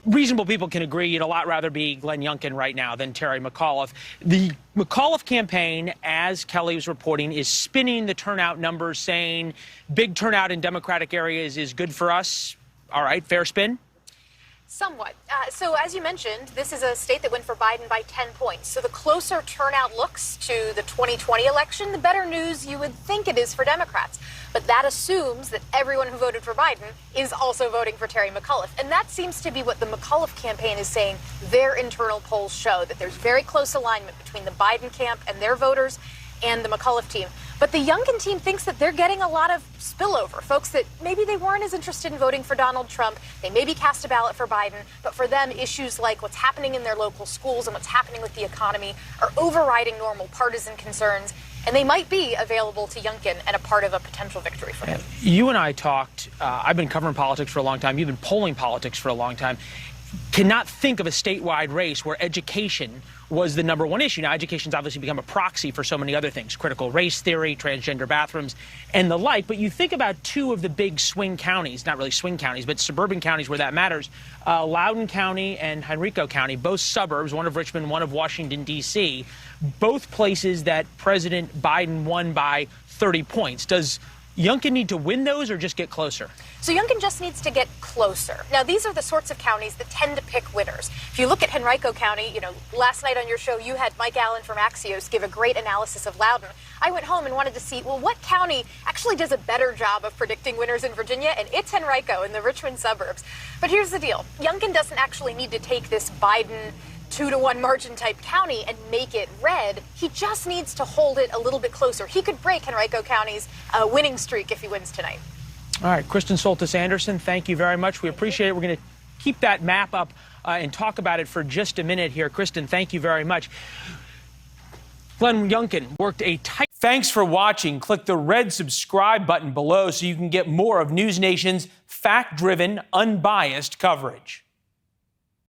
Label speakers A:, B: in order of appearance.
A: Reasonable people can agree you'd a lot rather be Glenn Youngkin right now than Terry McAuliffe. The McAuliffe campaign, as Kelly was reporting, is spinning the turnout numbers, saying big turnout in Democratic areas is good for us. All right, fair spin?
B: Somewhat. So as you mentioned, this is a state that went for Biden by 10 points. So the closer turnout looks to the 2020 election, the better news you would think it is for Democrats. But that assumes that everyone who voted for Biden is also voting for Terry McAuliffe. And that seems to be what the McAuliffe campaign is saying. Their internal polls show that there's very close alignment between the Biden camp and their voters and the McAuliffe team. But the Youngkin team thinks that they're getting a lot of spillover. Folks that maybe they weren't as interested in voting for Donald Trump. They maybe cast a ballot for Biden. But for them, issues like what's happening in their local schools and what's happening with the economy are overriding normal partisan concerns. And they might be available to Youngkin and a part of a potential victory for him.
A: You and I talked, I've been covering politics for a long time. You've been polling politics for a long time. Cannot think of a statewide race where education was the number one issue. Now, education's obviously become a proxy for so many other things, critical race theory, transgender bathrooms, and the like. But you think about two of the big swing counties, not really swing counties, but suburban counties where that matters, Loudoun County and Henrico County, both suburbs, one of Richmond, one of Washington, D.C., both places that President Biden won by 30 points. Does Youngkin need to win those or just get closer?
B: So Youngkin just needs to get closer. Now, these are the sorts of counties that tend to pick winners. If you look at Henrico County, last night on your show, you had Mike Allen from Axios give a great analysis of Loudoun. I went home and wanted to see, well, what county actually does a better job of predicting winners in Virginia? And it's Henrico in the Richmond suburbs. But here's the deal. Youngkin doesn't actually need to take this Biden 2-to-1 margin type county and make it red. He just needs to hold it a little bit closer. He could break Henrico County's winning streak if he wins tonight.
A: All right, Kristen Soltis Anderson, thank you very much. We appreciate it. We're going to keep that map up and talk about it for just a minute here. Kristen, thank you very much. Glenn Youngkin worked a tight... Thanks for watching. Click the red subscribe button below so you can get more of NewsNation's fact-driven, unbiased coverage.